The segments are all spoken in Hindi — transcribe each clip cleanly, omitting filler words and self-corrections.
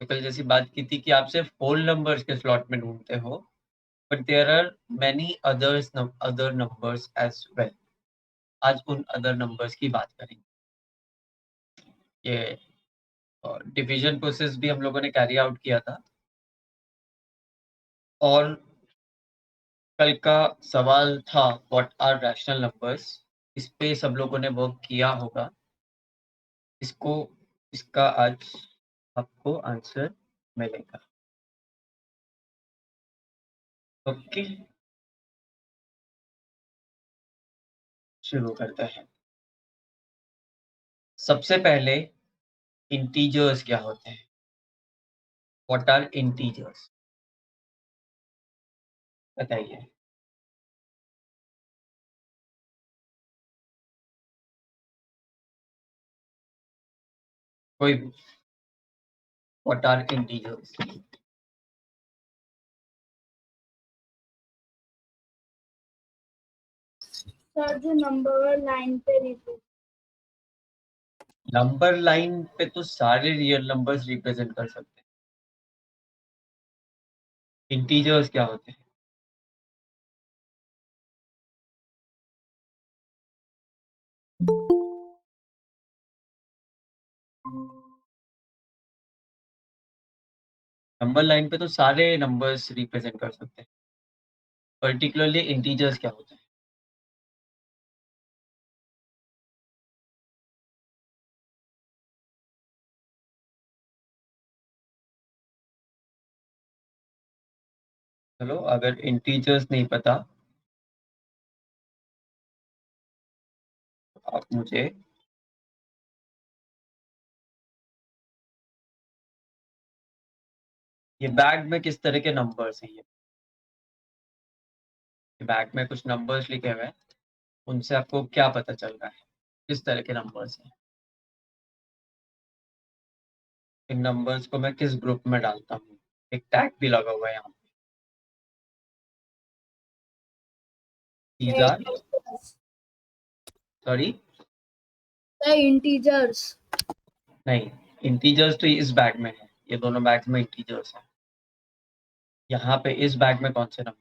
कल जैसी बात की थी कि आप सिर्फ होल नंबर्स के स्लॉट में ढूंढते हो, but there are many other numbers as well. आज उन अदर नंबर्स की बात करेंगे। ये डिवीजन प्रोसेस भी हम लोगों ने कैरी आउट किया था, और कल का सवाल था व्हाट आर रैशनल नंबर्स। इस पे सब लोगों ने वर्क किया होगा। इसका आज आपको आंसर मिलेगा। ओके, शुरू करते हैं। सबसे पहले इंटीजर्स क्या होते हैं? What are integers? बताइए। कोई भी। What are integers? सर जो नंबर लाइन पे रिपीट। नंबर लाइन पे तो सारे रियल नंबर्स रिप्रेजेंट कर सकते हैं। इंटीजर्स क्या होते हैं? नंबर लाइन पे तो सारे नंबर्स रिप्रेजेंट कर सकते हैं। पर्टिकुलरली इंटीजर्स क्या होते हैं? चलो, अगर इंटीजर्स नहीं पता तो आप मुझे ये बैग में किस तरह के नंबर्स हैं? ये बैग में कुछ नंबर्स लिखे हुए हैं, उनसे आपको क्या पता चल रहा है किस तरह के नंबर्स हैं? इन नंबर्स को मैं किस ग्रुप में डालता हूँ? एक टैग भी लगा हुआ है यहाँ पे। These are, sorry, integers. नहीं, इंटीजर्स तो इस बैग में है। ये दोनों बैग में इंटीजर्स हैं। यहाँ पे इस बैग में कौन से नंबर?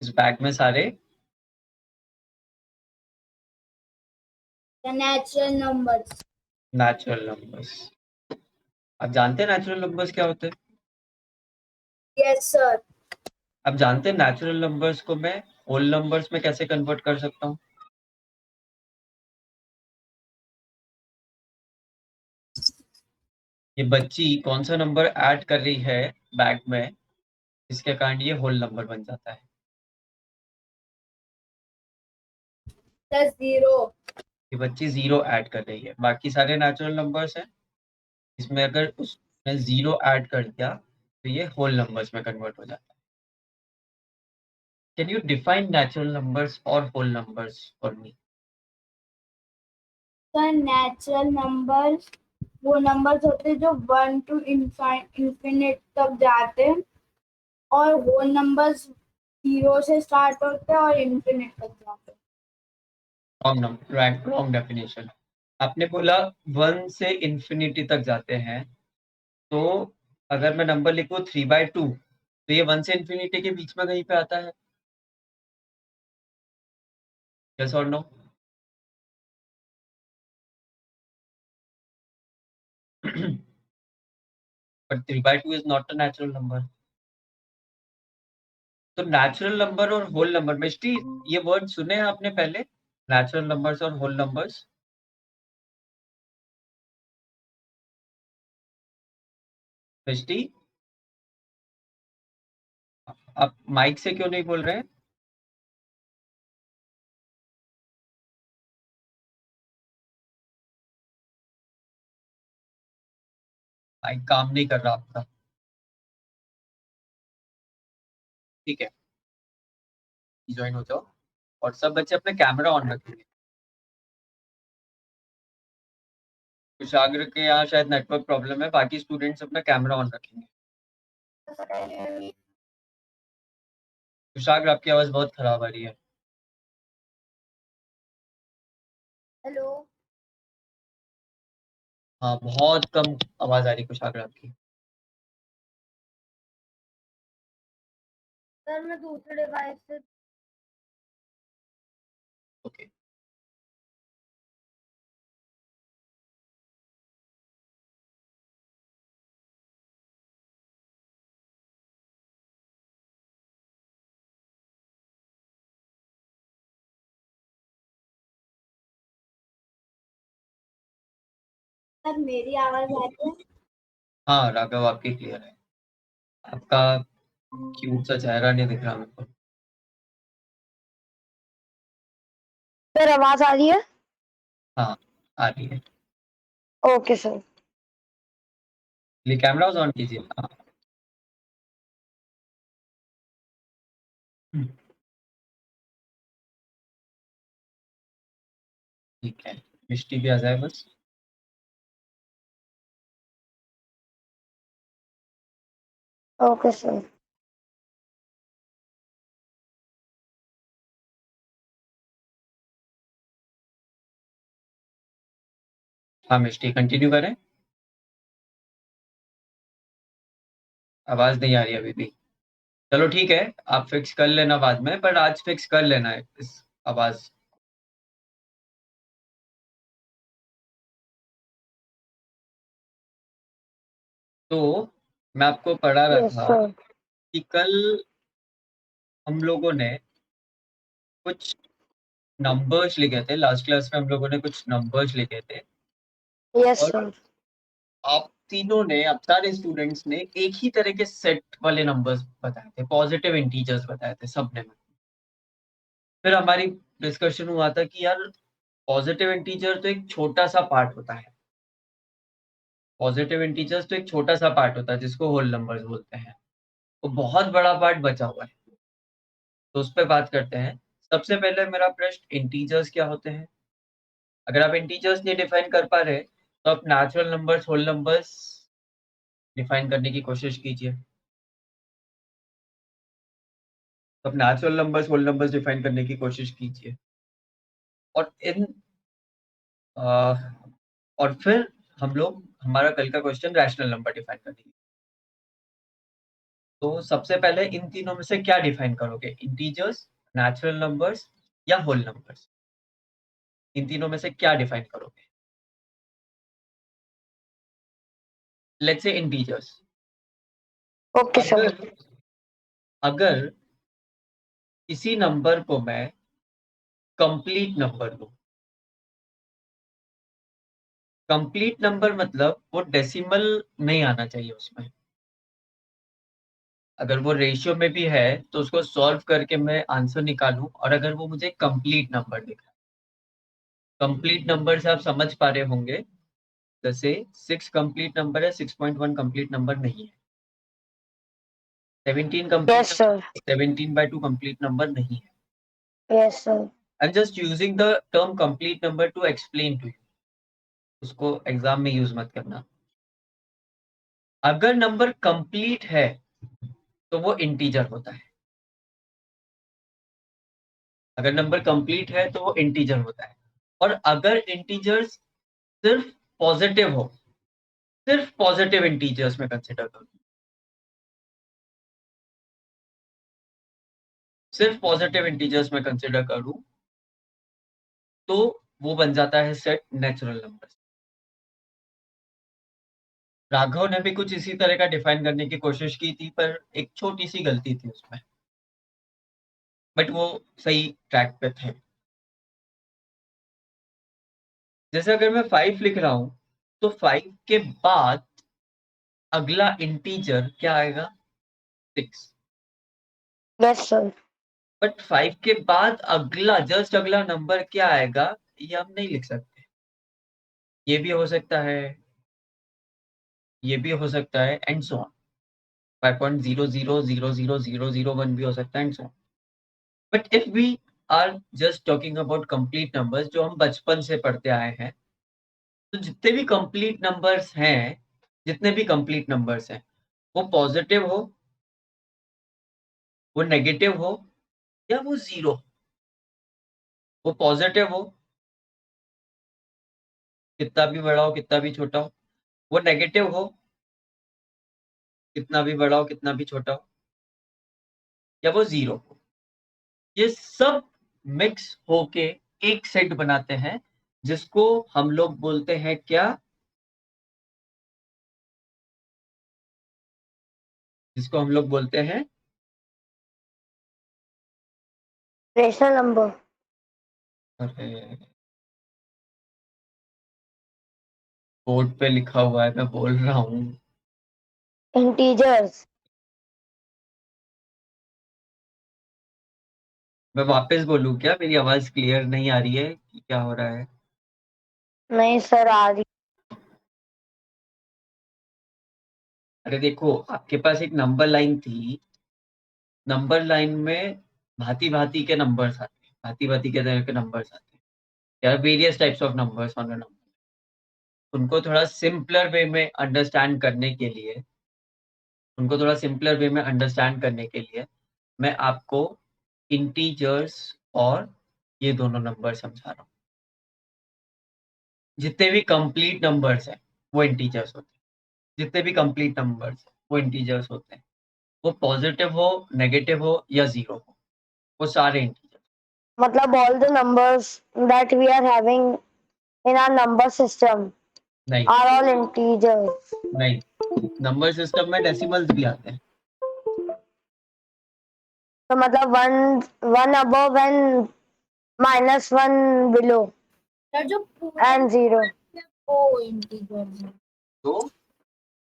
इस बैग में सारे नेचुरल नंबर्स। Natural numbers. आप जानते हैं नेचुरल नंबर्स क्या होते हैं? Yes sir. आप जानते हैं नेचुरल नंबर्स को मैं होल नंबर्स में कैसे कन्वर्ट कर सकता हूँ? ये बच्ची कौन सा नंबर ऐड कर रही है बैग में, इसके कारण ये होल नंबर बन जाता है? Plus zero. ये बच्ची जीरो ऐड कर रही है, बाकी सारे नेचुरल नंबर्स हैं। इसमें अगर उसने जीरो ऐड कर दिया तो ये होल नंबर्स में कन्वर्ट हो जाता है। Can you define natural numbers और whole numbers for me? Sir natural number वो नंबर्स होते हैं जो 1 to इंफिनिट तक जाते हैं, और होल नंबर्स 0 से स्टार्ट होते हैं और इंफिनिट तक जाते हैं। Wrong definition. आपने बोला 1 से इंफिनिटी तक जाते हैं, तो अगर मैं नंबर लिखूं 3/2 तो ये 1 से इंफिनिटी के बीच में कहीं पे आता है? यस और no? But 3/2 is not a natural number. तो नेचुरल नंबर और होल नंबर, मिष्टी, ये वर्ड सुने हैं आपने पहले? नेचुरल नंबर्स और होल नंबर्स। मिष्टी, आप माइक से क्यों नहीं बोल रहे हैं? माइक काम नहीं कर रहा आपका। ठीक है, ज्वाइन हो जाओ, और सब बच्चे अपने कैमरा ऑन रखेंगे। कुशाग्र के यहाँ शायद नेटवर्क प्रॉब्लम है, बाकी स्टूडेंट्स अपना कैमरा ऑन रखेंगे। कुशाग्र आपकी आवाज बहुत खराब आ रही है। हेलो हाँ, बहुत कम आवाज आ रही है कुशाग्र आपकी। सर, मैं दूसरे डिवाइस से ओके। सर मेरी आवाज आ रही है? हाँ राघव, आपकी क्लियर है। आपका क्यूट सा चेहरा नहीं दिख रहा मेरे को। सर आवाज आ रही है? हाँ, आ रही है। Okay sir. ये कैमरा ऑन कीजिए। हाँ। ठीक है, मिष्टी भी आ जाए बस। Okay sir. हाँ मिष्टी, कंटिन्यू करें। आवाज नहीं आ रही अभी भी। चलो ठीक है, आप फिक्स कर लेना बाद में, पर आज फिक्स कर लेना है इस आवाज। तो मैं आपको पढ़ा रहा यस था सर। कि कल हम लोगों ने कुछ नंबर्स लिखे थे। लास्ट क्लास में हम लोगों ने कुछ नंबर्स लिखे थे, यस और सर। आप तीनों ने, आप सारे स्टूडेंट्स ने एक ही तरह के सेट वाले नंबर्स बताए थे, पॉजिटिव इंटीजर्स बताए थे सबने। फिर हमारी डिस्कशन हुआ था कि यार पॉजिटिव इंटीजर तो एक छोटा सा पार्ट होता है। पॉजिटिव इंटीजर्स तो एक छोटा सा पार्ट होता है जिसको होल नंबर्स बोलते हैं। वो बहुत बड़ा पार्ट बचा हुआ है, तो उस पर बात करते हैं। सबसे पहले मेरा प्रश्न, इंटीजर्स क्या होते हैं? अगर आप इंटीजर्स नहीं डिफाइन कर पा रहे तो आप natural numbers, whole numbers define करने की कोशिश कीजिए। तो आप natural numbers, whole numbers define करने की कोशिश कीजिए। और इन और फिर हम लोग, हमारा कल का क्वेश्चन रैशनल नंबर डिफाइन करेंगे। तो सबसे पहले इन तीनों में से क्या डिफाइन करोगे? इंटीजर्स, नेचुरल नंबर्स या होल नंबर्स? इन तीनों में से क्या डिफाइन करोगे? Let's say integers. Okay sir. अगर अगर किसी नंबर को मैं कंप्लीट नंबर दूं, कंप्लीट नंबर मतलब वो डेसिमल नहीं आना चाहिए उसमें। अगर वो रेशियो में भी है तो उसको सॉल्व करके मैं आंसर निकालूं, और अगर वो मुझे कंप्लीट नंबर दिख रहा है। कंप्लीट नंबर से आप समझ पा रहे होंगे, जैसे 6 कंप्लीट नंबर है, 6.1 कंप्लीट नंबर नहीं है। 17 complete yes sir. Number, 17/2 complete number नहीं है। Yes sir. I am just using the term complete number to explain to you. उसको एग्जाम में यूज मत करना। अगर नंबर कंप्लीट है तो वो इंटीजर होता है। अगर नंबर कंप्लीट है तो वो इंटीजर होता है। और अगर इंटीजर्स सिर्फ पॉजिटिव हो, सिर्फ पॉजिटिव इंटीजर्स में कंसिडर करूं, सिर्फ पॉजिटिव इंटीजर्स में कंसिडर करूं, तो वो बन जाता है सेट नेचुरल नंबर। राघव ने भी कुछ इसी तरह का डिफाइन करने की कोशिश की थी, पर एक छोटी सी गलती थी उसमें, बट वो सही ट्रैक पे थे। जैसे अगर मैं 5 लिख रहा हूं, तो 5 के बाद अगला इंटीजर क्या आएगा? 6। Yes sir. बट 5 के बाद अगला, जस्ट अगला नंबर क्या आएगा, ये हम नहीं लिख सकते। ये भी हो सकता है, ये भी हो सकता है, एंड सो ऑन। 5.00000001 भी हो सकता है, and so on. But if we are just talking about complete numbers जो हम बचपन से पढ़ते आए हैं, तो जितने भी कंप्लीट नंबर्स हैं, जितने भी कंप्लीट नंबर्स हैं, वो पॉजिटिव हो, वो नेगेटिव हो, या वो जीरो, वो पॉजिटिव हो कितना भी बड़ा हो कितना भी छोटा हो, वो नेगेटिव हो कितना भी बड़ा हो कितना भी छोटा हो, या वो जीरो हो, ये सब मिक्स होके एक सेट बनाते हैं जिसको हम लोग बोलते हैं क्या, जिसको हम लोग बोलते हैं रेशनल नंबर। बोर्ड पे लिखा हुआ है, मैं बोल रहा हूँ। इंटीजर्स। मैं वापस बोलूँ क्या? मेरी आवाज क्लियर नहीं आ रही है कि क्या हो रहा है? नहीं सर, आ रही। अरे देखो, आपके पास एक नंबर लाइन थी, नंबर लाइन में भांति भांति के नंबर्स आते हैं, भांति भांति के तरह के नंबर्स आते हैं, यार various types of numbers on a number. उनको थोड़ा सिंपलर वे में अंडरस्टैंड करने के लिए, उनको थोड़ा सिंपलर वे में अंडरस्टैंड करने के लिए मैं आपको इंटीजर्स और ये दोनों नंबर समझा रहा हूँ। जितने भी कंप्लीट नंबर्स हैं वो इंटीजर्स होते हैं, जितने भी कंप्लीट नंबर्स हैं वो इंटीजर्स होते हैं, वो पॉजिटिव हो, नेगेटिव हो या जीरो हो, वो सारे इंटीजर्स। मतलब all the numbers that we are having in our number system नहीं are all integers. नहीं, नंबर सिस्टम में डेसिमल्स भी आते हैं। तो मतलब one above and -1 below sir जो पूरे and 0. वो इंटीजर्स है, तो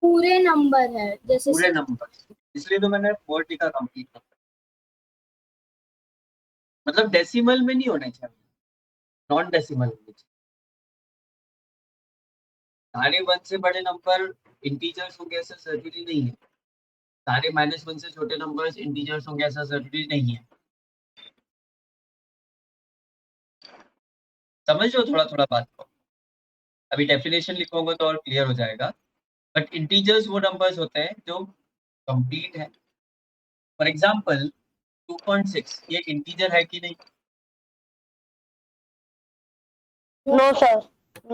पूरे नंबर है जैसे पूरे नंबर, इसलिए तो मैंने वर्ड लिखा कंप्लीट नंबर, मतलब डेसिमल में नहीं होने चाहिए, नॉन डेसिमल होने चाहिए। सारे 1 से बड़े नंबर इंटीजर्स होंगे ऐसा जरूरी नहीं है, सारे -1 से छोटे नंबर्स इंटीजर्स होंगे ऐसा जरूरी नहीं है। समझ लो थोड़ा थोड़ा बात को, अभी डेफिनेशन लिखूंगा तो और क्लियर हो जाएगा। बट इंटीजर्स वो नंबर्स होते हैं जो कंप्लीट है। फॉर एग्जांपल 2.6 ये इंटीजर है कि नहीं? नो सर,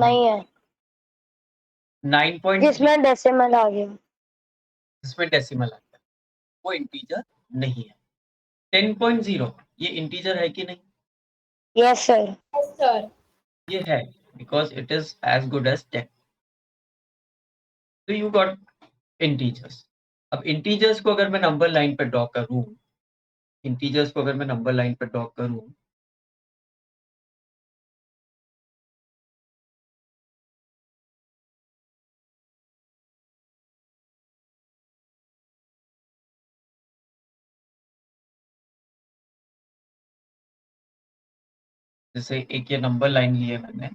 नहीं है, 9.3 जिसमें डेसिमल आ गया। जिसमें डेसिमल आता है वो इंटीजर नहीं है। 10.0 ये इंटीजर है कि नहीं? Yes sir. सर ये है, because it is as good as 10। तो यू गॉट इंटीजर्स। अब इंटीजर्स को अगर मैं नंबर लाइन पर ड्रॉ करूं, इंटीजर्स को अगर मैं नंबर लाइन पर ड्रॉ करूं, जैसे एक ये नंबर लाइन ली है मैंने,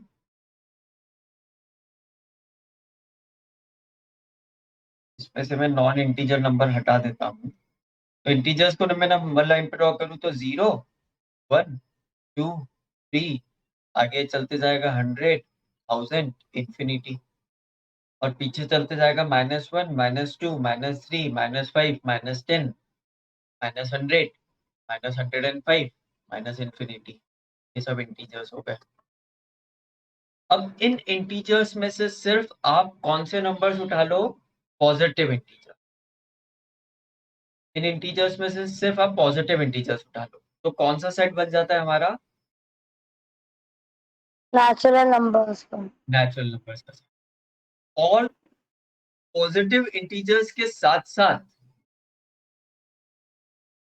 इसमें से मैं नॉन इंटीजर नंबर हटा देता हूँ। तो इंटीजर्स को मैं नंबर लाइन पे ड्रॉ करूँ तो 0, 1, 2, 3, आगे चलते जाएगा 100, 1000, इंफिनिटी, और पीछे चलते जाएगा -1, -2, -3, -5, -10, -100, -105, -infinity। ये सब इंटीजर्स हो गए। अब इन इंटीजर्स में से सिर्फ आप कौन से नंबर्स उठा लो? Positive integer. इन इंटीजर्स में से सिर्फ आप पॉजिटिव इंटीजर्स उठा लो, तो कौन सा सेट बन जाता है हमारा? नेचुरल नंबर्स का। नेचुरल नंबर्स का सेट। और पॉजिटिव इंटीजर्स के साथ साथ,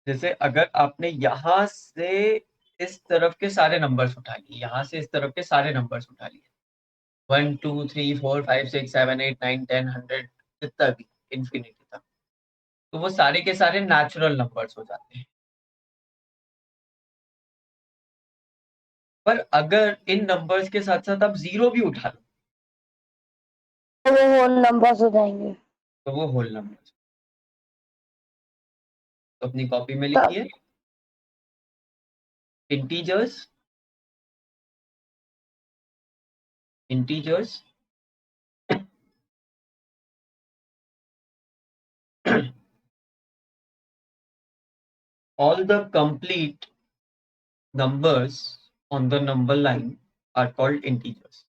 जैसे अगर आपने यहां से इस तरफ के सारे नंबर्स उठा लिए, यहां से इस तरफ के सारे नंबर्स उठा लिए, 1 2 3 4 5 6 7 8 9 10 100, जितना भी इंफिनिटी तक, तो वो सारे के सारे नेचुरल नंबर्स हो जाते हैं। पर अगर इन नंबर्स के साथ साथ आप जीरो भी उठा लो तो वो होल नंबर्स हो जाएंगे। तो वो होल नंबर्स। तो अपनी कॉपी में तो लिखिए, integers, integers All the complete numbers on the number line are called integers.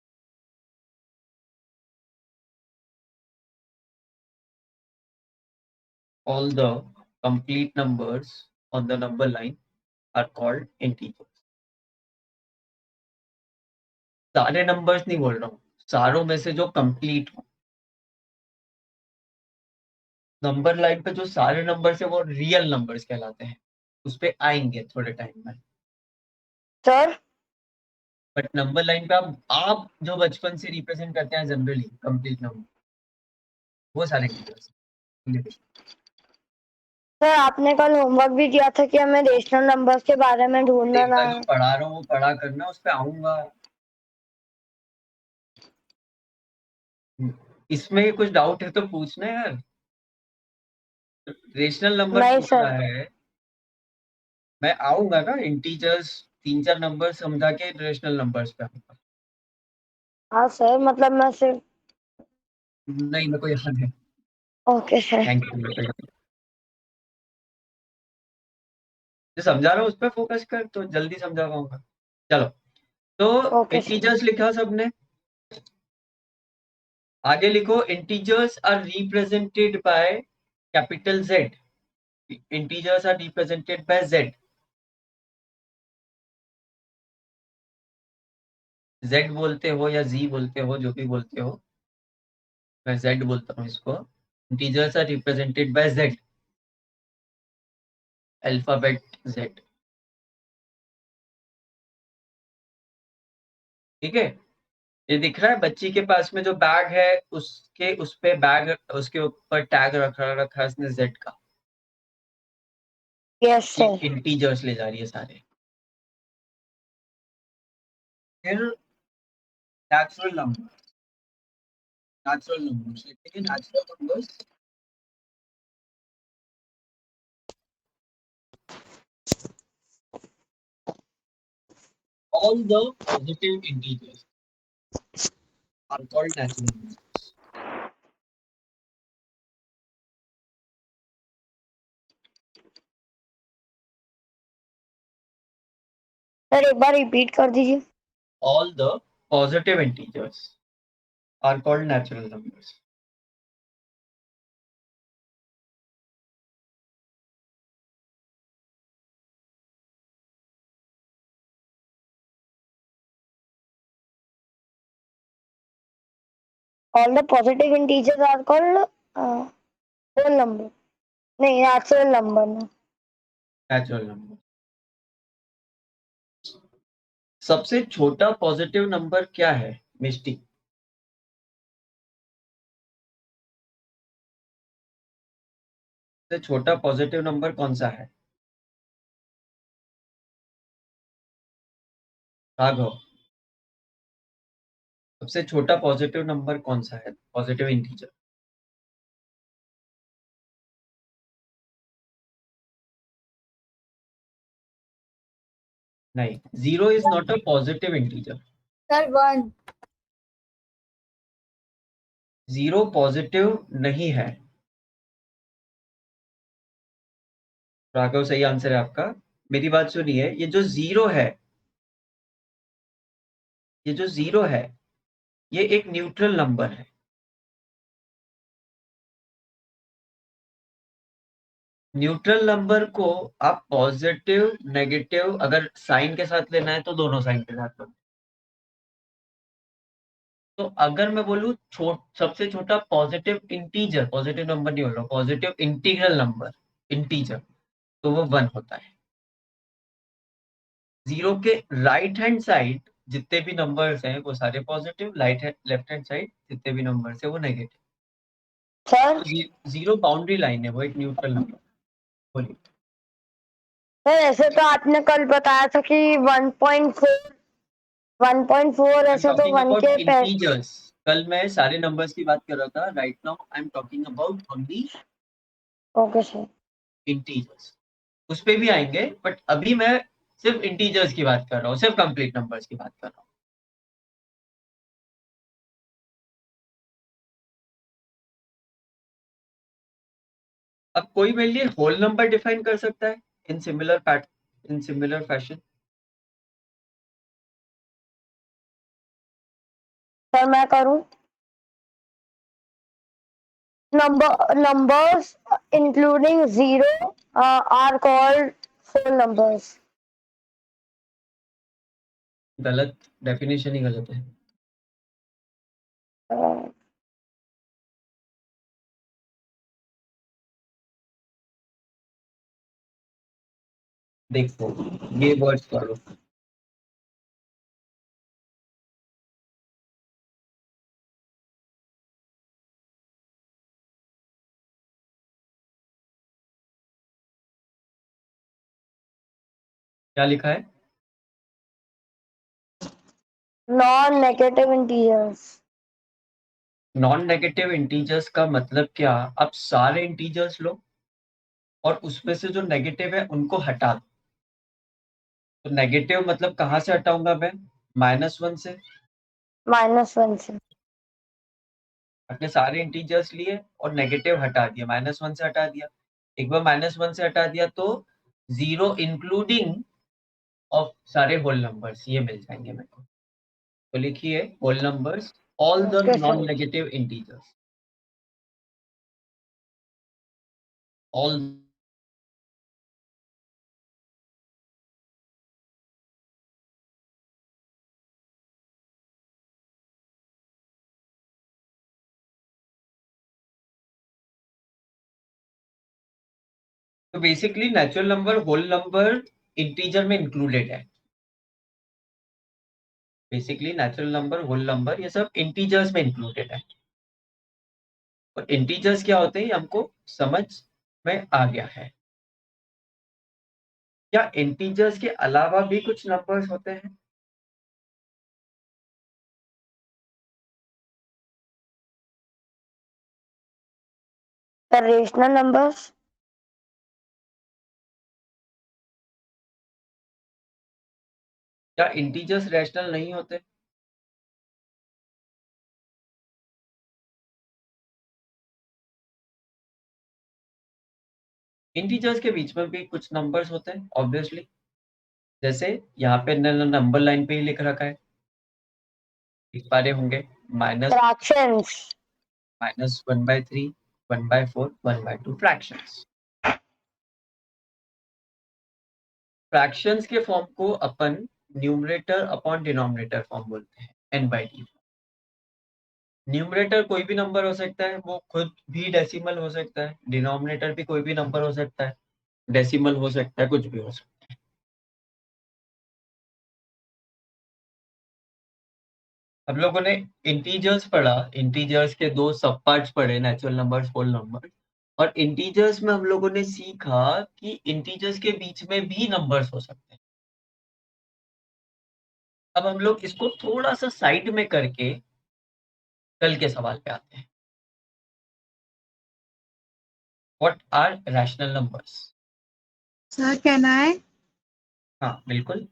All the complete numbers on the number line are called integers. सारे नंबर्स नहीं बोल रहा हूँ, सारों में से जो कंप्लीट हो, नंबर लाइन पे जो सारे नंबर्स है वो रियल नंबर्स कहलाते हैं, उस पे आएंगे थोड़े टाइम में। सर बट नंबर लाइन पे आप जो बचपन से रिप्रेजेंट करते हैं जनरली कंप्लीट नंबर, वो सारे इंटीजर्स। सर आपने कल होमवर्क भी दिया था कि हमें रेशनल नंबर्स के बारे में ढूंढना देखा है। जो पढ़ा रहा हूँ वो पढ़ा करना, उस पे आऊंगा। इसमें कुछ डाउट है तो पूछना यार। रेशनल नंबर नहीं पूछ सर। रहा है, मैं आऊंगा ना, इंटीजर्स 3-4 नंबर समझा के रेशनल नंबर्स पे आऊंगा। हाँ सर, मतलब मैं सिर्फ। नहीं, मेरे को याद है। Okay sir. Thank you. मेरे को याद है। जो समझा रहा हूँ उस पर फोकस कर तो जल्दी समझा पाऊंगा। चलो, तो ओके सर। इंटीजर्स लिखा सबने, आगे लिखो integers are represented by capital Z। Integers are represented by Z। Z बोलते हो या Z बोलते हो, जो भी बोलते हो, मैं Z बोलता हूँ इसको। Integers are represented by Z, alphabet Z। ठीक है, ये दिख रहा है बच्ची के पास में जो बैग है, उसके उस पे बैग, उसके ऊपर टैग रखा रखा है उसने Z का। यस ये सर। इंटीजर्स ले जा रही है सारे। फिर नेचुरल नंबर, नेचुरल नंबर्स लिखेंगे। Natural numbers all the positive integers are called natural numbers. Sir एक बार रिपीट कर दीजिए। All the positive integers are called natural numbers. All the positive integers are called whole number, नहीं नेचुरल नंबर ना। Natural number. सबसे छोटा पॉजिटिव नंबर क्या है मिस्टी? सबसे छोटा पॉजिटिव नंबर कौन सा है राघव? सबसे छोटा पॉजिटिव नंबर कौन सा है, पॉजिटिव इंटीजर? नहीं, 0 is not a positive integer. Sir 1। 0 positive नहीं है। राघव सही आंसर है आपका। मेरी बात सुनिए, ये जो 0 है, ये जो 0 है, ये एक न्यूट्रल नंबर है। न्यूट्रल नंबर को आप पॉजिटिव नेगेटिव अगर साइन के साथ लेना है तो दोनों साइन के साथ लो। तो अगर मैं बोलूं सबसे छोटा पॉजिटिव इंटीजर, पॉजिटिव नंबर नहीं बोल रहा, पॉजिटिव इंटीग्रल नंबर, इंटीजर, तो वो 1 होता है। 0 के राइट हैंड साइड जितने भी नंबर्स हैं वो सारे पॉजिटिव, लेफ्ट हैंड साइड जितने भी नंबर्स हैं वो नेगेटिव। सर तो 0 बाउंड्री लाइन है, वो एक न्यूट्रल नंबर। बोलिए। सर ऐसे तो आपने कल बताया था कि 1.4 1.4 आई एम ऐसे तो टॉकिंग 1 अबाउट के इंटीजर्स। कल मैं सारे नंबर्स की बात कर रहा था, right now I am talking about only okay sir. Integers. उस पे भी आएंगे, बट अभी मैं सिर्फ इंटीजर्स की बात कर रहा हूँ, सिर्फ कंप्लीट नंबर्स की बात कर रहा हूँ। अब कोई मेरे लिए होल नंबर डिफाइन कर सकता है इन सिमिलर फैशन? सर मैं करूं? Numbers including 0 are called whole numbers. गलत, डेफिनेशन ही गलत है। Uh, देखो ये वर्ड्स पढ़ो। क्या लिखा है? non-negative integers. Non negative integers का मतलब क्या? अब सारे इंटीजर्स लो और उसमें से जो नेगेटिव है उनको हटा दो। तो नेगेटिव मतलब कहाँ से हटाऊंगा मैं? -1 से। -1 से। अपने सारे इंटीजर्स लिए और नेगेटिव हटा दिया, -1 से हटा दिया। एक बार -1 से हटा दिया तो 0 इंक्लूडिंग ऑफ सारे होल नंबर्स ये मिल जाएंगे मेरे को। तो लिखिए whole numbers all the Okay, non sir. Negative integers, all. तो basically natural number whole number integer में इंक्लूडेड है। Basically natural number whole number ये सब इंटीजर्स में इंक्लूडेड है। और इंटीजर्स क्या होते हैं ये हमको समझ में आ गया है। क्या इंटीजर्स के अलावा भी कुछ नंबर्स होते हैं? The rational numbers. क्या इंटीजर्स रैशनल नहीं होते? इंटीजर्स के बीच में भी कुछ नंबर्स होते हैं ऑब्वियसली। जैसे यहाँ पे नंबर लाइन पे ही लिख रखा है, लिख पा रहे होंगे Fractions. -1/3, 1/4, 1/2 फ्रैक्शंस। फ्रैक्शंस के फॉर्म को अपन न्यूमरेटर अपॉन डिनोमिनेटर फॉर्म बोलते हैं, n/d। न्यूमरेटर कोई भी नंबर हो सकता है, वो खुद भी डेसिमल हो सकता है। डिनोमिनेटर भी कोई भी नंबर हो सकता है, डेसिमल हो सकता है, कुछ भी हो सकता है। हम लोगों ने इंटीजर्स पढ़ा, इंटीजर्स के दो सब पार्ट्स पढ़े, नेचुरल नंबर्स, होल नंबर। और इंटीजर्स में हम लोगों ने सीखा कि इंटीजर्स के बीच में भी नंबर्स हो सकते हैं। अब हम लोग इसको थोड़ा सा साइड में करके कल के सवाल पे आते हैं। What are rational numbers? Sir, can I? हाँ बिल्कुल।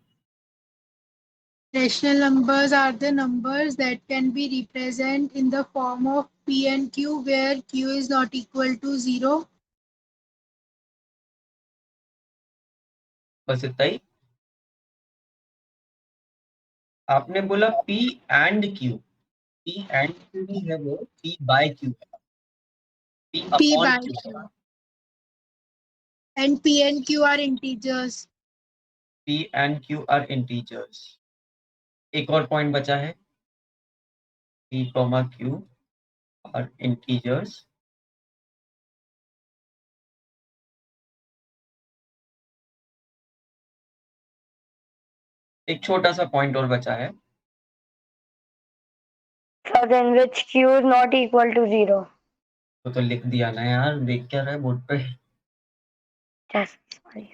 Rational numbers are the numbers that can be represented in the form of P and Q, where Q is not equal to 0. बस इतना ही। आपने बोला P and Q, P and Q नहीं है, वो P बाय Q है, P P upon by Q है। Q. And P and Q are integers. P and Q are integers. एक और पॉइंट बचा है, P, Q आर इंटीजर्स। एक छोटा सा पॉइंट और बचा है, In which Q is not equal to 0. तो लिख दिया ना यार, देख क्या रहा है बोर्ड पे? Yes, sorry.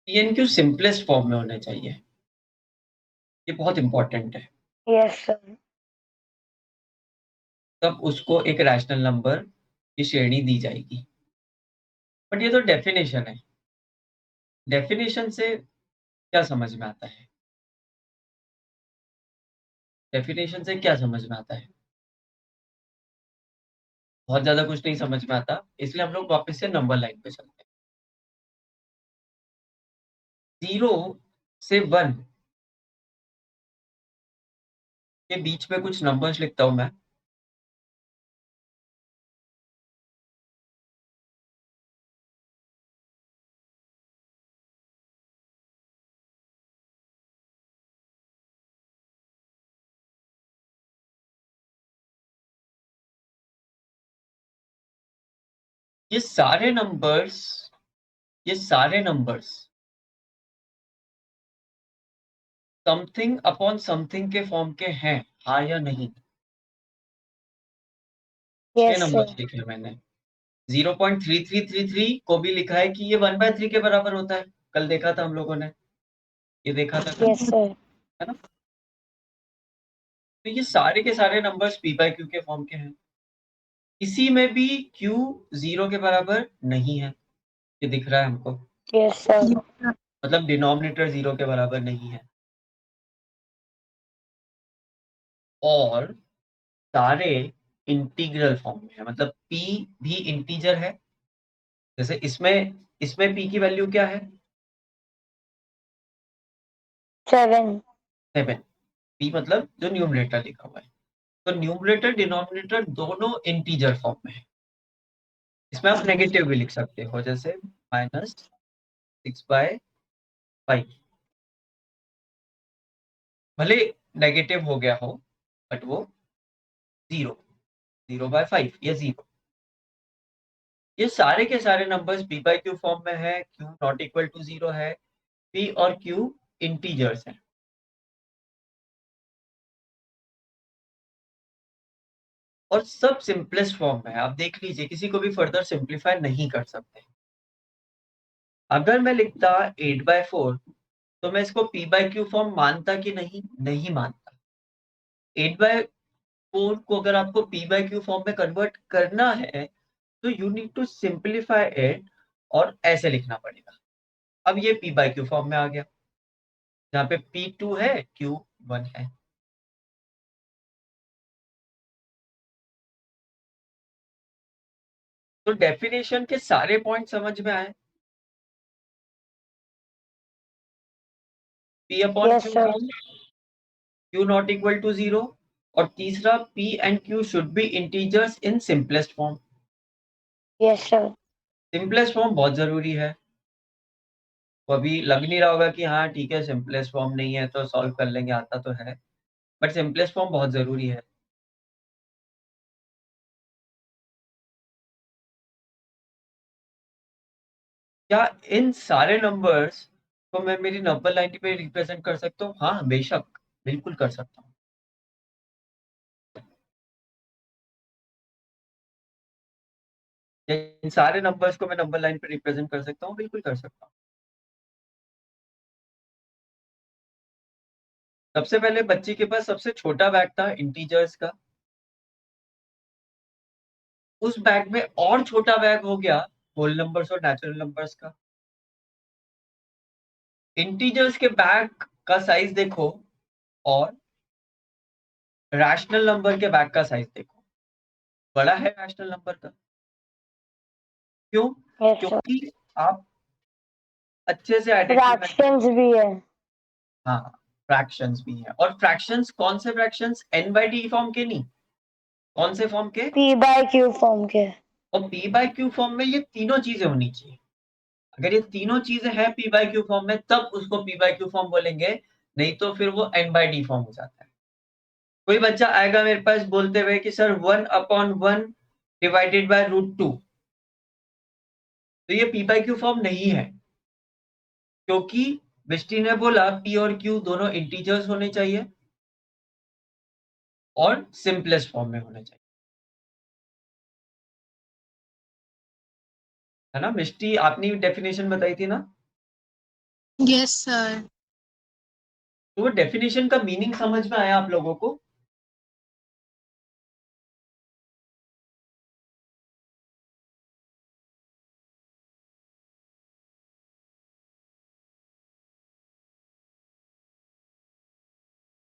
P and Q simplest form में होने चाहिए, ये बहुत इंपॉर्टेंट है। Yes, sir. तब उसको एक रैशनल नंबर की श्रेणी दी जाएगी। बट ये तो डेफिनेशन है, डेफिनेशन से क्या समझ में आता है? डेफिनेशन से क्या समझ में आता है? बहुत ज़्यादा कुछ नहीं समझ में आता, इसलिए हम लोग वापस से नंबर लाइन पे चलते हैं। 0 से 1 के बीच में कुछ नंबर्स लिखता हूँ मैं। ये सारे नंबर्स समथिंग अपॉन समथिंग के फॉर्म के हैं, हाँ या नहीं? 6 यस नंबर्स सर, लिखे मैंने। 0.3333 को भी लिखा है कि ये 1/3 के बराबर होता है, कल देखा था हम लोगों ने, ये देखा था कल, यस सर, है ना? तो ये सारे के सारे नंबर्स p/q के फॉर्म के हैं। किसी में भी q 0 के बराबर नहीं है, ये दिख रहा है हमको, यस सर, मतलब डिनोमिनेटर 0 के बराबर नहीं है। और सारे इंटीग्रल फॉर्म में है, मतलब p भी इंटीजर है। जैसे इसमें p की वैल्यू क्या है? 7, 7। p मतलब जो न्यूमरेटर लिखा हुआ है, तो न्यूमरेटर डिनोमिनेटर दोनों इंटीजर फॉर्म में है। इसमें आप नेगेटिव भी लिख सकते हो, जैसे -6/5, भले नेगेटिव हो गया हो बट वो 0/5 या 0। ये सारे के सारे नंबर्स p/q फॉर्म में है, q नॉट इक्वल टू 0 है, p और q इंटीजर्स हैं। और सब सिंपलेस्ट फॉर्म में है, आप देख लीजिए, किसी को भी फर्दर सिंप्लीफाई नहीं कर सकते। अगर मैं लिखता 8/4 तो मैं इसको p/q फॉर्म मानता कि नहीं? नहीं मानता। 8/4 को अगर आपको p/q फॉर्म में कन्वर्ट करना है तो you need to simplify it, और ऐसे लिखना पड़ेगा। अब ये p/q फॉर्म में आ गया, जहाँ पे p2 है, q1 है। तो डेफिनेशन के सारे पॉइंट समझ में आए। p/q yes sir, form, q not equal to 0, और तीसरा p and q should be integers in simplest form. Yes sir, simplest form बहुत जरूरी है। तो अभी लग नहीं रहा होगा कि हाँ ठीक है, सिंपलेस्ट फॉर्म नहीं है तो सॉल्व कर लेंगे, आता तो है, बट सिंपलेस्ट फॉर्म बहुत जरूरी है। क्या इन सारे नंबर्स को मैं मेरी नंबर लाइन पे रिप्रेजेंट कर सकता हूँ? हाँ बेशक, बिल्कुल कर सकता हूँ। क्या इन सारे नंबर्स को मैं नंबर लाइन पे रिप्रेजेंट कर सकता हूँ? बिल्कुल कर सकता हूँ। सबसे पहले बच्ची के पास सबसे छोटा बैग था इंटीजर्स का, उस बैग में और छोटा बैग हो गया होल नंबर्स और नेचुरल नंबर्स का। इंटीजर्स के बैग का साइज देखो और रैशनल नंबर के बैग का साइज देखो, बड़ा है रैशनल नंबर का। क्यों? यस सर, क्योंकि आप अच्छे से आइडेंटिफाई, फ्रैक्शंस भी है। हाँ फ्रैक्शंस भी है, और फ्रैक्शंस कौन से फ्रैक्शंस? n/d फॉर्म के नहीं, कौन से फॉर्म के? p/q फॉर्म के। और p/q फॉर्म में ये तीनों चीजें होनी चाहिए। अगर ये तीनों चीजें हैं p/q फॉर्म में तब उसको p/q फॉर्म बोलेंगे, नहीं तो फिर वो n/d फॉर्म हो जाता है। कोई बच्चा आएगा मेरे पास बोलते हुए कि सर 1/1 डिवाइडेड बाय √2, तो ये p/q फॉर्म नहीं है, क्योंकि बिस्टी ने बोला p और q दोनों इंटीजर्स होने चाहिए और सिंपलेस्ट फॉर्म में होने चाहिए, है ना? मिस्टी, आपने डेफिनेशन बताई थी ना, Yes, sir. तो वो डेफिनेशन का मीनिंग समझ में आया आप लोगों को?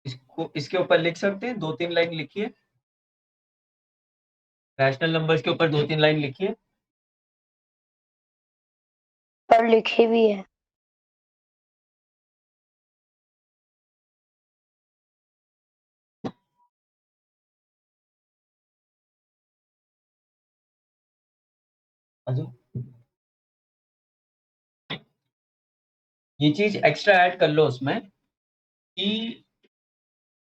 इसको इसके ऊपर लिख सकते हैं, 2-3 लाइन लिखिए, रैशनल नंबर्स के ऊपर 2-3 लाइन लिखिए। पर लिखे भी है। ये चीज एक्स्ट्रा ऐड कर लो उसमें कि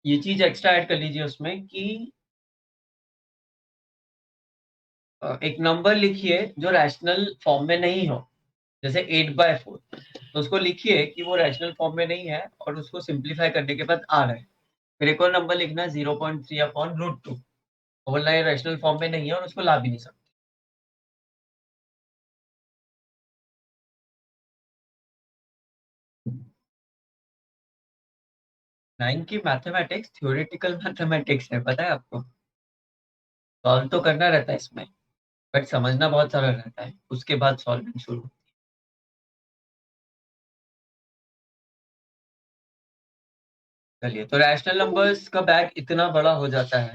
ये चीज एक्स्ट्रा ऐड कर लीजिए उसमें कि एक नंबर लिखिए जो रैशनल फॉर्म में नहीं हो, जैसे 8/4, तो उसको लिखिए कि वो रैशनल फॉर्म में नहीं है और उसको सिंप्लीफाई करने के बाद आ रहा है। फिर एक और नंबर लिखना है 0.3/√2, बोलना है रैशनल फॉर्म में नहीं है और उसको ला भी नहीं सकते। नाइन की मैथमेटिक्स थ्योरेटिकल मैथमेटिक्स है, पता है आपको। सॉल्व तो करना रहता है इसमें, बट समझना बहुत सारा रहता है, उसके बाद सॉल्विंग शुरू। चलिए, तो रैशनल नंबर्स का बैग इतना बड़ा हो जाता है,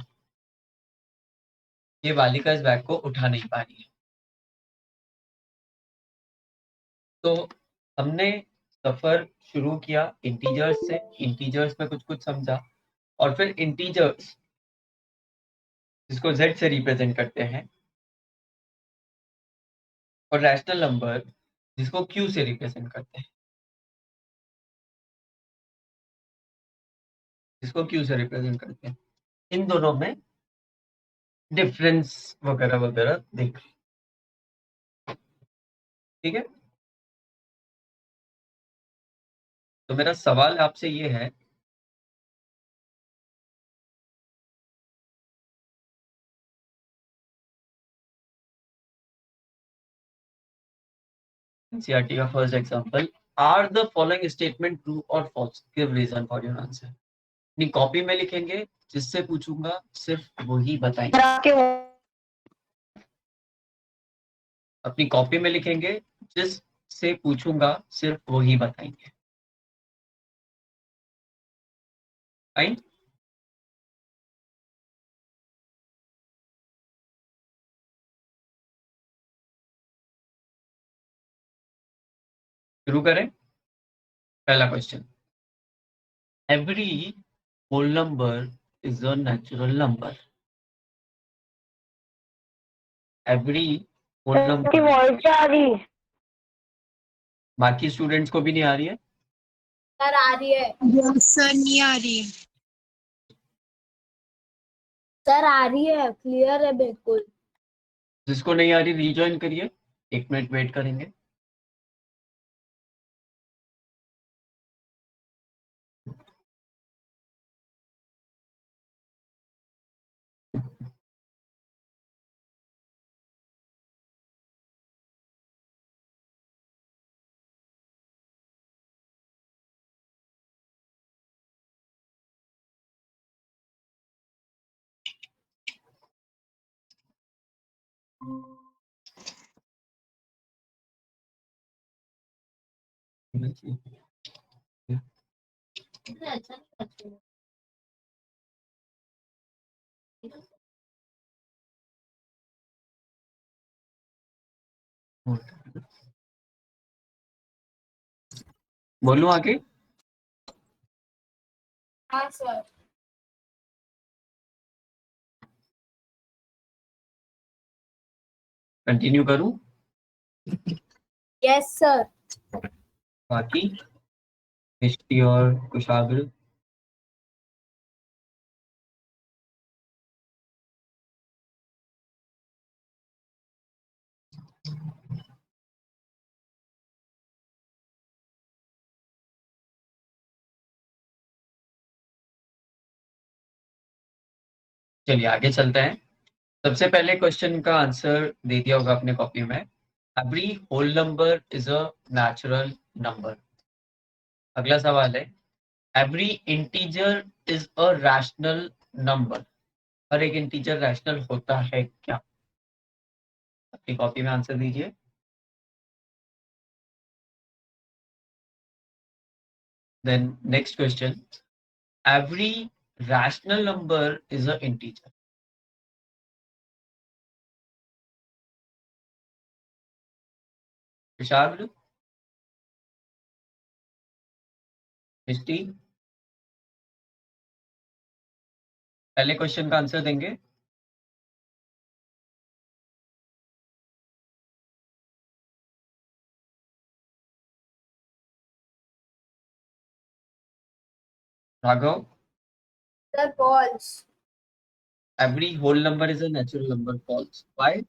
ये बालिका इस बैग को उठा नहीं पा रही है। तो हमने सफर शुरू किया इंटीजर्स से, इंटीजर्स में कुछ कुछ समझा, और फिर इंटीजर्स जिसको z से रिप्रेजेंट करते हैं, और रैशनल नंबर जिसको q से रिप्रेजेंट करते हैं, जिसको q से रिप्रेजेंट करते हैं, इन दोनों में डिफरेंस वगैरह वगैरह देख, ठीक है। तो मेरा सवाल आपसे ये है, एनसीईआरटी का first example, are the following statement true और false, give reason for your answer. अपनी कॉपी में लिखेंगे, जिससे पूछूंगा सिर्फ वही बताएंगे। अपनी कॉपी में लिखेंगे, जिससे पूछूंगा सिर्फ वही बताएंगे। फाइन। शुरू करें। पहला question, every whole number is a natural number. Every whole की नंबर, वॉइस आ रही है? बाकी स्टूडेंट्स को भी नहीं आ रही है? सर आ रही है। सर नहीं आ रही है। सर आ रही है, क्लियर है बिल्कुल। जिसको नहीं आ रही रीजॉइन करिए, 1 मिनट वेट करेंगे। बोलूं आगे? हाँ सर। कंटिन्यू करूं? Yes sir. बाकी मिष्टी और कुशाग्र? चलिए आगे चलते हैं। सबसे पहले क्वेश्चन का आंसर दे दिया होगा अपने कॉपी में, every whole number is a natural number. अगला सवाल है, every integer is a rational number. हर एक इंटीजर रैशनल होता है क्या? अपनी कॉपी में आंसर दीजिए। Then next question, every rational number is an integer. Vishal, history, पहले क्वेश्चन का आंसर देंगे? Raghav, Sir, false. every whole number is a natural number. False. Why?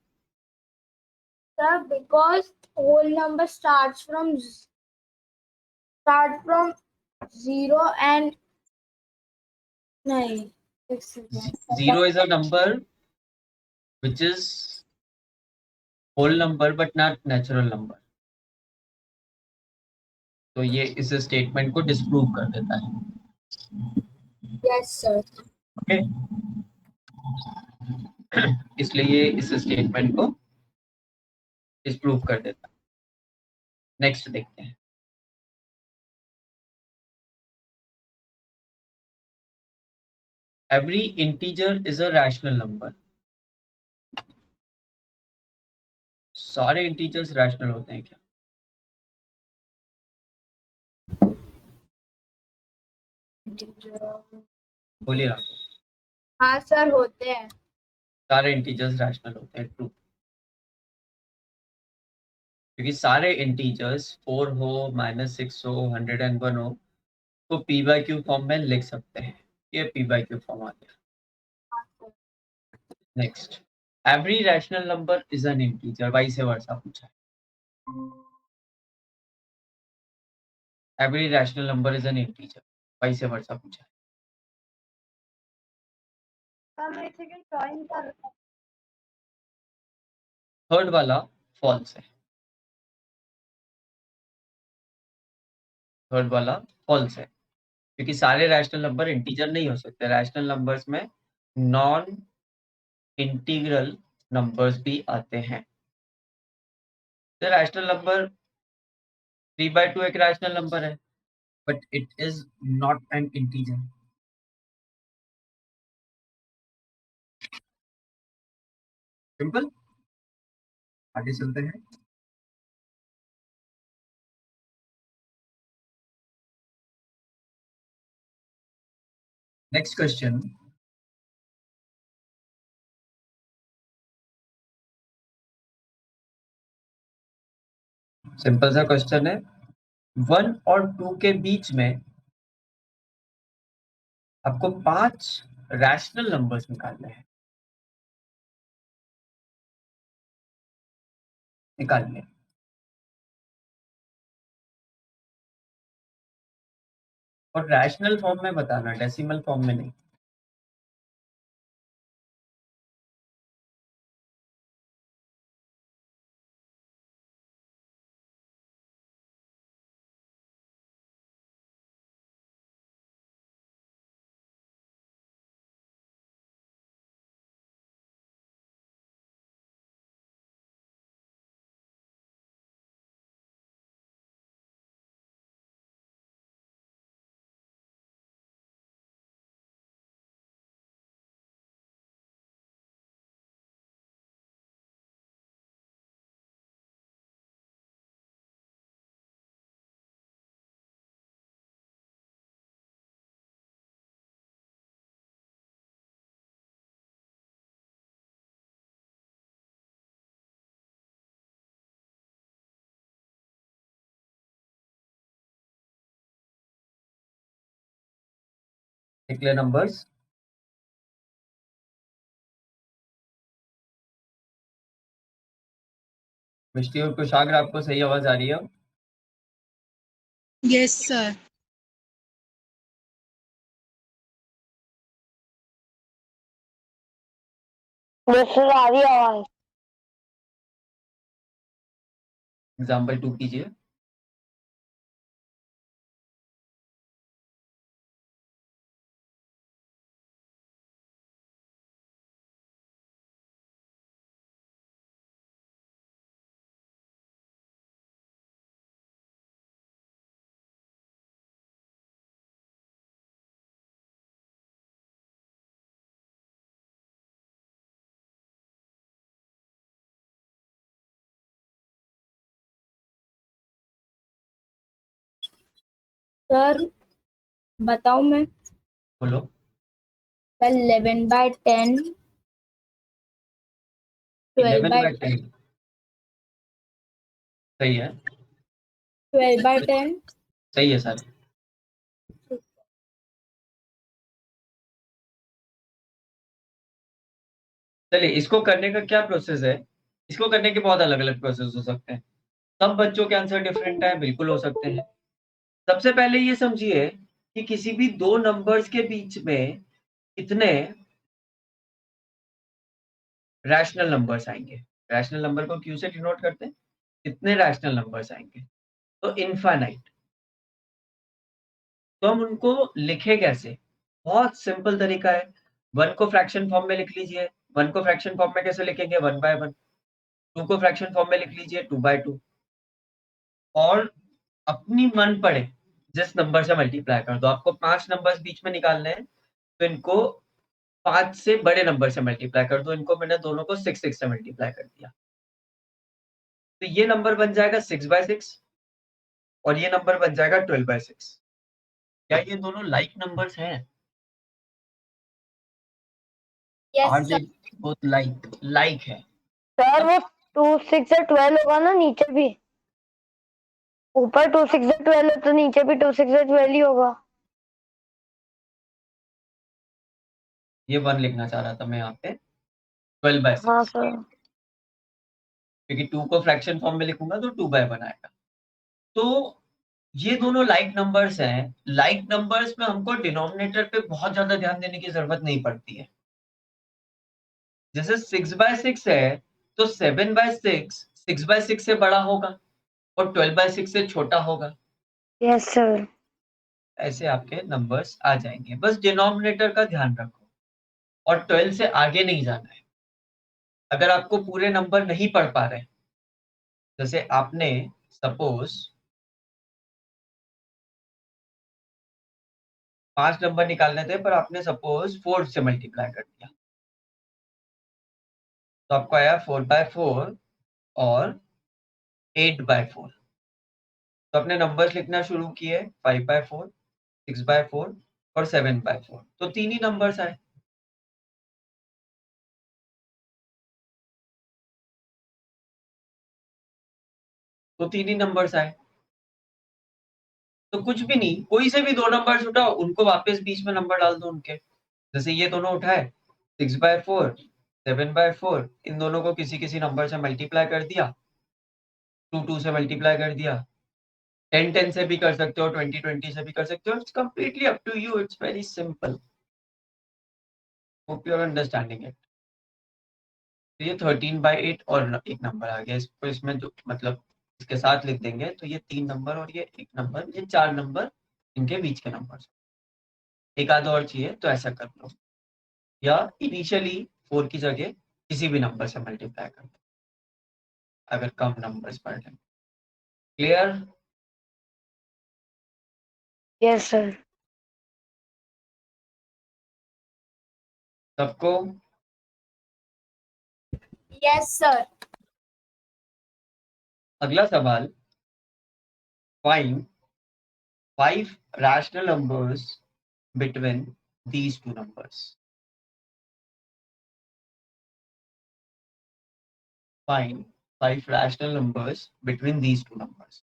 Sir, because whole number starts from zero and nahi. Zero is a number which is whole number but not natural number. तो ये इस स्टेटमेंट को डिस्प्रूव कर देता है. Yes, sir. ओके, इसलिए ये इस स्टेटमेंट को डिस्प्रूव कर देता है. नेक्स्ट देखते हैं. Every integer is a rational number. सारे इंटीजर्स रैशनल होते हैं क्या? बोलिए ना. हाँ सर, होते हैं. सारे इंटीजर्स रैशनल होते हैं. ट्रू. क्योंकि सारे इंटीजर्स 4 हो, -6 हो, 101 हो, तो पी बाई क्यू फॉर्म में लिख सकते हैं. ये पी बाई क्यू फॉर्म आ गया. Next, every rational number is an integer. Vice versa पूछा है. Every rational number is an integer. Vice versa पूछा है. थर्ड वाला फॉल्स है. थर्ड वाला फॉल्स है क्योंकि सारे रैशनल नंबर इंटीजर नहीं हो सकते. रैशनल नंबर्स में नॉन इंटीग्रल नंबर्स भी आते हैं. तो रैशनल नंबर 3/2 एक रैशनल नंबर है but it is not an integer. Simple. आगे चलते हैं. Next question. सिंपल सा क्वेश्चन है. 1 और 2 के बीच में आपको 5 रैशनल नंबर्स निकालने हैं. निकालिए. और रैशनल फॉर्म में बताना, डेसिमल फॉर्म में नहीं. निकले नंबर्स. मिष्टी और कुशाग्र, आपको सही आवाज आ रही है? Yes, sir. मुझसे आ रही आवाज. एग्जाम्पल 2 कीजिए. सर बताओ मैं बोलो। 11/10, 12 11 by बाय 10 सही है, 12/10। सही है सर। चलिए, इसको करने का क्या प्रोसेस है? इसको करने के बहुत अलग अलग प्रोसेस हो सकते हैं। सब बच्चों के आंसर डिफरेंट है, बिल्कुल हो सकते हैं। सबसे पहले ये समझिए कि किसी भी दो नंबर्स के बीच में कितने रैशनल नंबर्स आएंगे। रैशनल नंबर को क्यू से डिनोट करते हैं, कितने रैशनल नंबर्स आएंगे, तो इनफाइनाइट। तो हम उनको लिखे कैसे? बहुत सिंपल तरीका है। 1 को फ्रैक्शन फॉर्म में लिख लीजिए। 1 को फ्रैक्शन फॉर्म में कैसे लिखेंगे? 1/1। 2 को फ्रैक्शन फॉर्म में लिख लीजिए 2/2। और अपनी मन पड़े जिस नंबर से मल्टीप्लाई कर दो। आपको 5 नंबर्स बीच में निकालने हैं, तो इनको 5 से बड़े नंबर से मल्टीप्लाई कर दो। इनको मैंने दोनों को 6 से मल्टीप्लाई कर दिया, तो ये नंबर बन जाएगा 6/6 और ये नंबर बन जाएगा 12/6। क्या ये दोनों लाइक नंबर्स हैं? Yes RJ sir. Both like है। सर वो 2 6 से 12 होगा ना नीचे भी? ऊपर 2 6 से 12 है तो नीचे भी 2 6 से 12 ही होगा। ये 1 लिखना चाह रहा था मैं यहाँ पे, हाँ 12/6, सर। क्योंकि 2 को फ्रैक्शन फॉर्म में लिखूंगा तो 2/1 आएगा। तो ये दोनों लाइक नंबर्स हैं। लाइक नंबर्स में हमको डिनोमिनेटर पे बहुत ज्यादा ध्यान देने की जरूरत नहीं पड़ती है। जैसे 6/6 है, तो 7/6 6/6 से बड़ा होगा और 12/6 से छोटा होगा। Yes sir. ऐसे आपके नंबर्स आ जाएंगे। बस डिनोमिनेटर का ध्यान रखो और 12 से आगे नहीं जाना है। अगर आपको पूरे नंबर नहीं पढ़ पा रहे, जैसे आपने सपोज 5 नंबर निकालने थे पर आपने सपोज 4 से मल्टीप्लाई कर दिया, तो आपको आया 4/4 और 8/4। तो अपने नंबर्स लिखना शुरू किए 5/4, 6/4 और 7/4। तो 3 ही नंबर्स आए। तो 3 ही नंबर्स आए। तो कुछ भी नहीं, कोई से भी दो नंबर्स उठाओ, उनको वापस बीच में नंबर डाल दो उनके। जैसे ये दोनों उठाए 6/4, 7/4, इन दोनों को किसी किसी नंबर से मल्टीप्लाई कर दिया, 2 से मल्टीप्लाई कर दिया। 10 से भी कर सकते हो, 20 से भी कर सकते हो। It's completely up to you, it's very simple. Hope you are understanding it. तो ये 13/8 और एक नंबर आ गया। इसको इसमें जो मतलब इसके साथ लिख देंगे, तो ये 3 नंबर और ये 1 नंबर, ये 4 नंबर इनके बीच के नंबर। एक आधा और चाहिए तो ऐसा कर लो, या इनिशियली 4 की जगह किसी भी नंबर से मल्टीप्लाई कर दो अगर कम नंबर्स पढ़ लें। क्लियर? Yes sir. सबको? Yes sir. अगला सवाल, find 5 rational numbers between these two numbers. Find 5 rational numbers between these two numbers.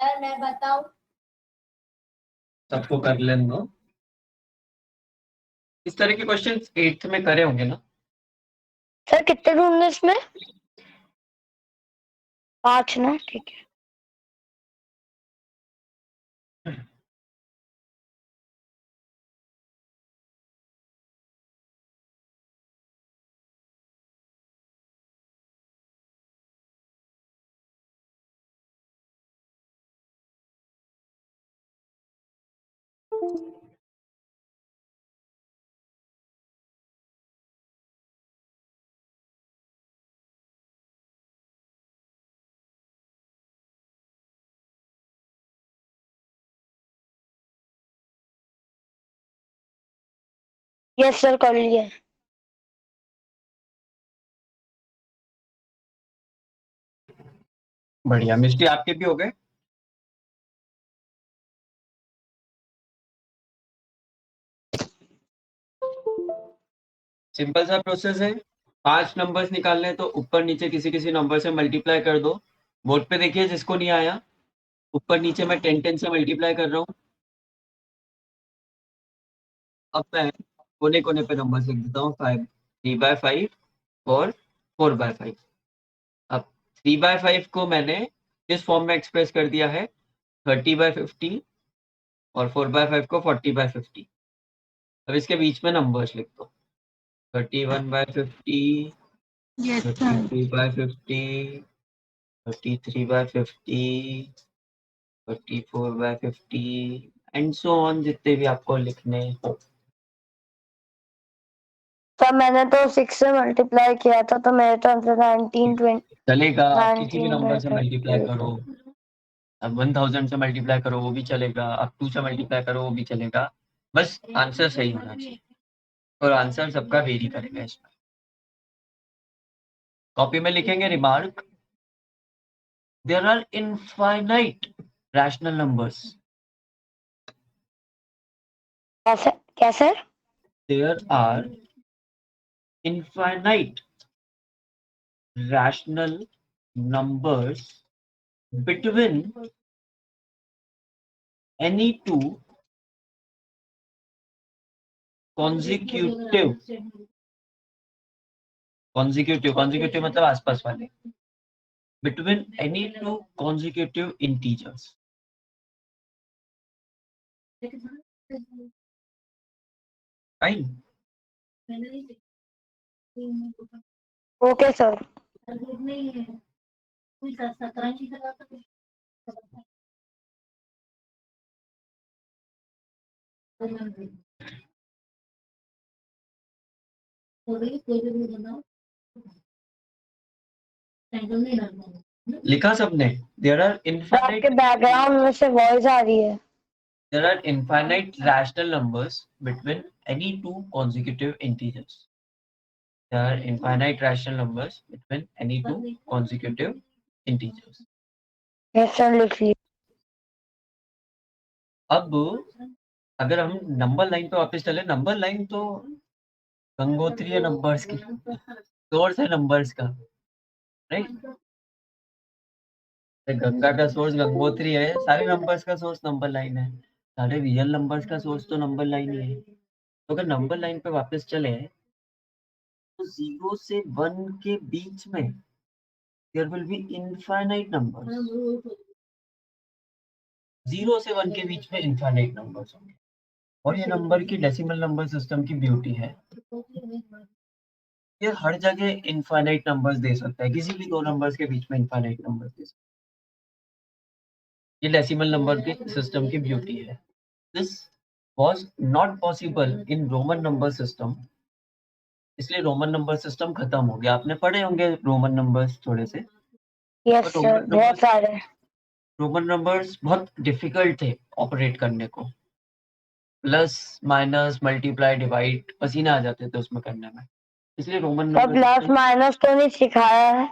Sir मैं बताऊं? सबको कर लेने दो। इस तरह के क्वेश्चन 8th में करे होंगे ना? सर कितने ढूंढने इसमें? 5 ना, ठीक है। यस सर, कर लिए। बढ़िया। मिस्टी आपके भी हो गए? सिंपल सा प्रोसेस है। 5 नंबर्स निकालने हैं तो ऊपर नीचे किसी किसी नंबर से मल्टीप्लाई कर दो। बोर्ड पे देखिए जिसको नहीं आया, ऊपर नीचे मैं 10 से मल्टीप्लाई कर रहा हूँ। अब मैं कोने कोने पे नंबर लिख देता हूँ। 3/5 और 4/5। अब 3/5 को मैंने इस फॉर्म में एक्सप्रेस कर दिया है 30/50 और 4/5 को 40/50। अब इसके बीच में नंबर्स लिख दो। 31/50, Yes, sir. 32/50, 33/50, 34/50 and so on, जितने भी आपको लिखने हो। सर मैंने तो 6 से मल्टीप्लाई किया था, तो मेरे तो आंसर 19, 20, चलेगा, आप किसी भी नंबर से 19 मल्टीप्लाई by करो। 30. अब 1000 से मल्टीप्लाई करो वो भी चलेगा, अब 2 से मल्टीप्लाई करो वो भी चलेगा, बस आंसर सही होना चाहिए। और आंसर सबका वेरी करेगा इसमें। कॉपी में लिखेंगे remark, there are infinite rational numbers. क्या sir? There are infinite rational numbers between any two consecutive मतलब आसपास वाले, between any two consecutive integers। Fine. Okay sir. लिखा सबने? देयर आर आपके इनफाइनाइट बैकग्राउंड में से वॉइस आ रही है। there are infinite rational numbers between any two consecutive integers। There are infinite rational numbers between any two consecutive integers। Yes sir, लिख ली। अब अगर हम नंबर लाइन पे वापस चले, नंबर लाइन तो गंगोत्री है नंबर्स की, सोर्स है नंबर्स का, राइट? गंगा का सोर्स गंगोत्री है, सारे नंबर्स का सोर्स नंबर लाइन है, सारे रियल नंबर्स का सोर्स तो नंबर लाइन ही है। तो अगर नंबर लाइन पे वापस चले तो 0 से 1 के बीच में there will be infinite numbers। 0 से 1 के बीच में infinite numbers होंगे। और ये नंबर की डेसिमल नंबर सिस्टम की ब्यूटी है, ये हर जगह इनफाइनाइट नंबर्स दे सकता है, किसी भी दो नंबर्स के बीच में इनफाइनाइट नंबर्स दे सकता है। ये डेसिमल नंबर के सिस्टम की ब्यूटी है। This was not possible in Roman number system, इसलिए रोमन नंबर सिस्टम खत्म हो गया। आपने पढ़े होंगे रोमन नंबर्स थोड़े से। यस सर, बहुत सारे। रोमन नंबर्स बहुत डिफिकल्ट थे ऑपरेट करने को, प्लस माइनस मल्टीप्लाई डिवाइड पसीना आ जाते थे उसमें करने में, इसलिए Roman sir number plus minus तो नहीं सिखाया है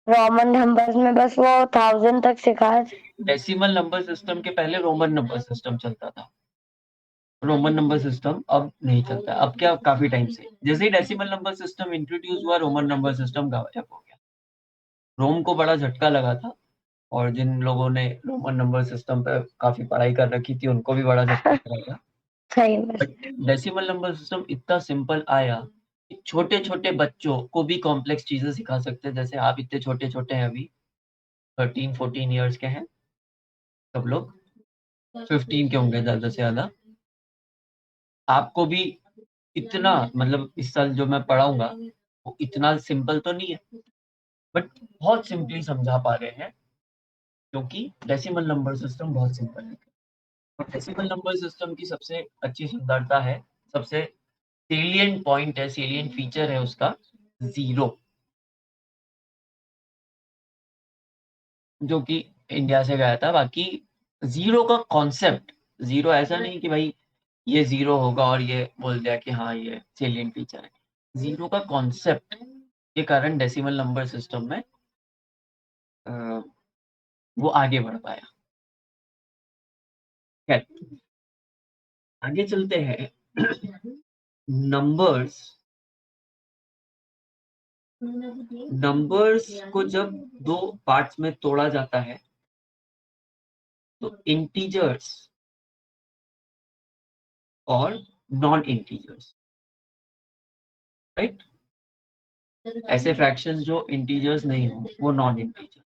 रोमन नंबर्स में, बस वो 1000 तक सिखाया है। डेसिमल नंबर सिस्टम के पहले रोमन नंबर सिस्टम चलता था। रोमन नंबर सिस्टम अब नहीं चलता, अब क्या काफी टाइम से जैसे ही डेसिमल नंबर सिस्टम इंट्रोड्यूस हुआ रोमन नंबर सिस्टम गायब हो गया। रोम को बड़ा झटका लगा था, और जिन लोगों ने रोमन नंबर सिस्टम पे काफी पढ़ाई कर रखी थी उनको भी बड़ा झटका लगा। सही में। बट डेसिमल नंबर सिस्टम इतना सिंपल आया कि छोटे छोटे बच्चों को भी कॉम्प्लेक्स चीजें सिखा सकते हैं। जैसे आप इतने छोटे छोटे हैं, अभी 13-14 ईयर्स के हैं सब लोग, 15 के होंगे ज्यादा से ज्यादा। आपको भी इतना, मतलब इस साल जो मैं पढ़ाऊंगा वो इतना सिंपल तो नहीं है, बट बहुत सिंपली समझा पा रहे हैं, क्योंकि डेसिमल नंबर सिस्टम बहुत सिंपल है। और डेसिमल नंबर सिस्टम की सबसे अच्छी सुंदरता है, सबसे सेलिएंट पॉइंट है, सेलिएंट फीचर है उसका जीरो, जो कि इंडिया से गया था। बाकी जीरो का कॉन्सेप्ट, जीरो ऐसा नहीं कि भाई ये 0 होगा और ये बोल दिया कि हाँ ये सेलिएंट फीचर है। 0 का कॉन्सेप्ट के कारण डेसिमल नंबर सिस्टम में वो आगे बढ़ पाया। खैर, आगे चलते हैं। नंबर्स को जब दो पार्ट्स में तोड़ा जाता है तो इंटीजर्स और नॉन इंटीजर्स, राइट? ऐसे फ्रैक्शंस जो इंटीजर्स नहीं हो वो नॉन इंटीजर।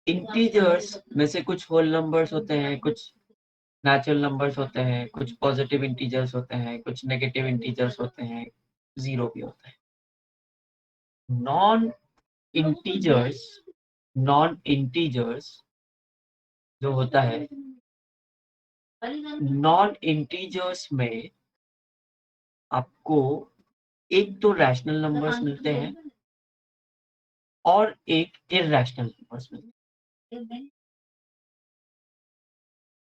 इंटीजर्स में से कुछ होल नंबर्स होते हैं, कुछ नेचुरल नंबर्स होते हैं, कुछ पॉजिटिव इंटीजर्स होते हैं, कुछ नेगेटिव इंटीजर्स होते हैं, 0 भी होता है। नॉन इंटीजर्स जो होता है, नॉन इंटीजर्स में आपको एक तो रैशनल नंबर्स मिलते हैं और एक इरैशनल नंबर्स मिलते हैं।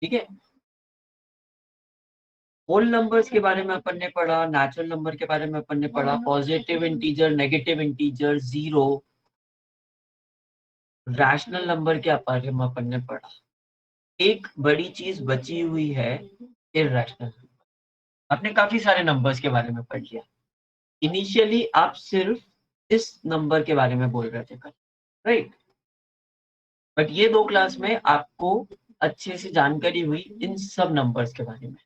ठीक है, होल नंबर्स के बारे में अपन ने पढ़ा, नेचुरल नंबर के बारे में अपन ने पढ़ा, positive integer, negative integer, 0, rational number के बारे में अपन ने पढ़ा। एक बड़ी चीज बची हुई है, इरैशनल नंबर। आपने काफी सारे नंबर्स के बारे में पढ़ लिया। इनिशियली आप सिर्फ इस नंबर के बारे में बोल रहे थे कल, राइट? बट ये 2 क्लास में आपको अच्छे से जानकारी हुई इन सब नंबर्स के बारे में।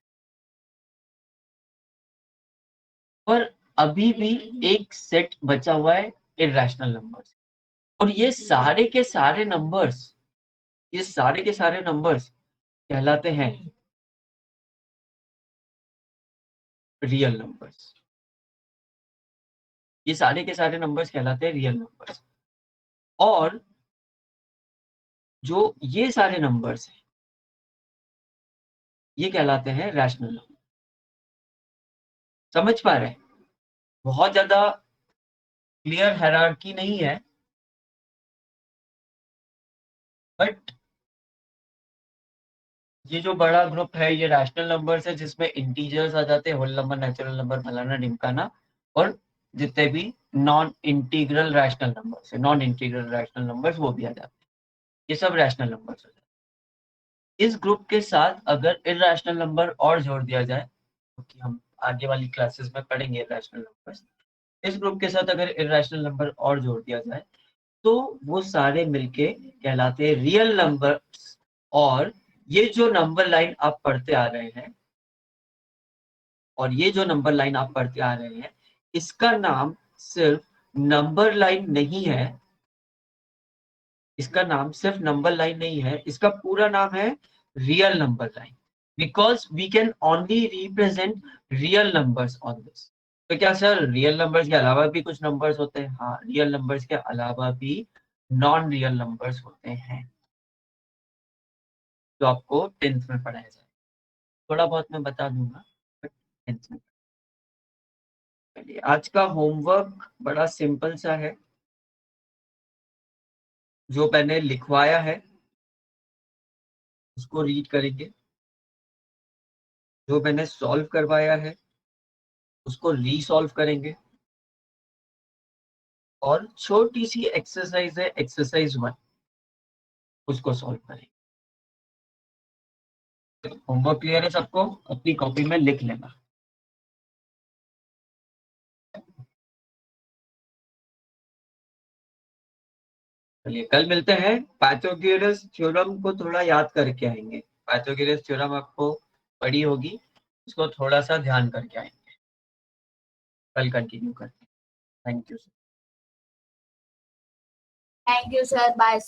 पर अभी भी एक सेट बचा हुआ है इरैशनल नंबर्स, और ये सारे के सारे नंबर्स कहलाते हैं रियल नंबर्स। ये सारे के सारे नंबर्स कहलाते हैं रियल नंबर्स, और जो ये सारे नंबर्स हैं ये कहलाते हैं रैशनल नंबर। समझ पा रहे हैं? बहुत ज्यादा क्लियर हायरार्की नहीं है, बट ये जो बड़ा ग्रुप है ये रैशनल नंबर्स है, जिसमें इंटीजर्स आ जाते हैं, होल नंबर, नेचुरल नंबर, फलाना ढिमकाना, और जितने भी नॉन इंटीग्रल रैशनल नंबर्स है, नॉन इंटीग्रल रैशनल नंबर्स वो भी आ जाते हैं। ये सब रैशनल नंबर्स हो जाते हैं। इस ग्रुप के साथ अगर इरैशनल नंबर और जोड़ दिया जाए, क्योंकि हम आगे वाली क्लासेस में पढ़ेंगे इरैशनल नंबर्स, इस ग्रुप के साथ अगर इरैशनल नंबर और जोड़ दिया जाए तो वो सारे मिलके कहलाते हैं रियल नंबर्स। और ये जो नंबर लाइन आप पढ़ते आ रहे हैं, इसका नाम सिर्फ नंबर लाइन नहीं है, इसका पूरा नाम है real number line, because we can only represent real numbers on this. तो क्या सर रियल नंबर्स के अलावा भी कुछ नंबर्स होते हैं? हाँ, रियल नंबर्स के अलावा भी नॉन रियल नंबर्स होते हैं, जो आपको 10th में पढ़ाया जाए। थोड़ा बहुत मैं बता दूंगा, बट 10th में। चलिए, आज का होमवर्क बड़ा सिंपल सा है, जो मैंने लिखवाया है उसको रीड करेंगे, जो मैंने सॉल्व करवाया है उसको रीसॉल्व करेंगे, और छोटी सी एक्सरसाइज है एक्सरसाइज 1, उसको सॉल्व करेंगे। होमवर्क क्लियर है सबको? अपनी कॉपी में लिख लेना। चलिए, कल मिलते हैं। पाइथागोरस थ्योरम को थोड़ा याद करके आएंगे। पाइथागोरस थ्योरम आपको पढ़ी होगी, उसको थोड़ा सा ध्यान करके आएंगे। कल कंटिन्यू करते हैं। Thank you sir. Thank you, sir. Bye.